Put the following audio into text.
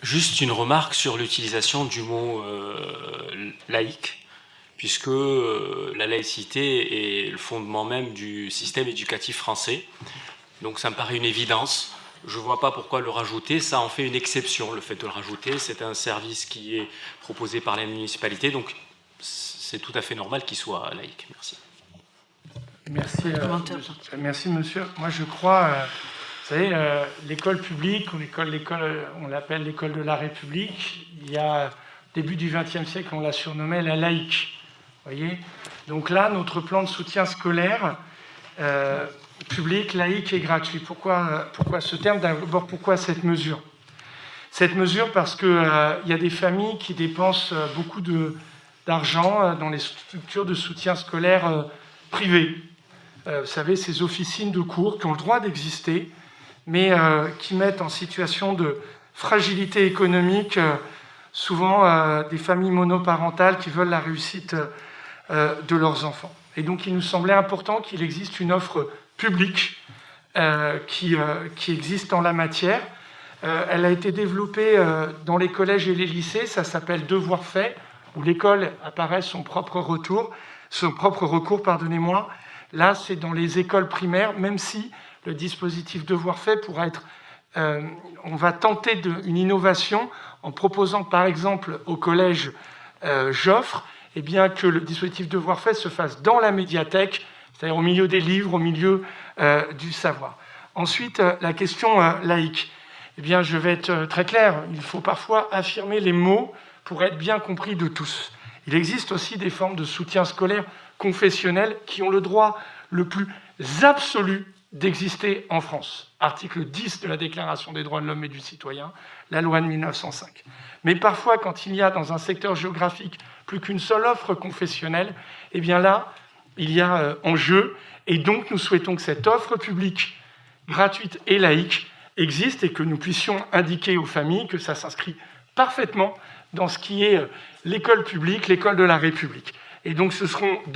Juste une remarque sur l'utilisation du mot laïque, puisque la laïcité est le fondement même du système éducatif français. Donc ça me paraît une évidence. Je ne vois pas pourquoi le rajouter. Ça en fait une exception, le fait de le rajouter. C'est un service qui est proposé par la municipalité, donc c'est tout à fait normal qu'il soit laïque. Merci. Merci monsieur. Moi je crois, vous savez, l'école publique, on l'appelle l'école de la République, il y a début du XXe siècle, on la surnommait la laïque. Voyez. Donc là, notre plan de soutien scolaire, public, laïque et gratuit. Pourquoi ce terme? D'abord, pourquoi cette mesure? Cette mesure parce qu'il y a des familles qui dépensent beaucoup d'argent dans les structures de soutien scolaire privées. Vous savez, ces officines de cours qui ont le droit d'exister, mais qui mettent en situation de fragilité économique souvent des familles monoparentales qui veulent la réussite de leurs enfants. Et donc, il nous semblait important qu'il existe une offre publique qui existe en la matière. Elle a été développée dans les collèges et les lycées, ça s'appelle Devoirs faits, où l'école apparaît son propre recours. Là, c'est dans les écoles primaires, même si le dispositif Devoirs faits pourra être... on va tenter une innovation en proposant, par exemple, au collège Joffre, eh bien, que le dispositif Devoirs faits se fasse dans la médiathèque, c'est-à-dire au milieu des livres, au milieu du savoir. Ensuite, la question laïque. Eh bien, je vais être très clair, il faut parfois affirmer les mots pour être bien compris de tous. Il existe aussi des formes de soutien scolaire confessionnels qui ont le droit le plus absolu d'exister en France. Article 10 de la Déclaration des droits de l'homme et du citoyen, la loi de 1905. Mais parfois, quand il y a dans un secteur géographique plus qu'une seule offre confessionnelle, eh bien là, il y a en jeu. Et donc, nous souhaitons que cette offre publique, gratuite et laïque, existe et que nous puissions indiquer aux familles que ça s'inscrit parfaitement dans ce qui est l'école publique, l'école de la République. Et donc, ce seront dans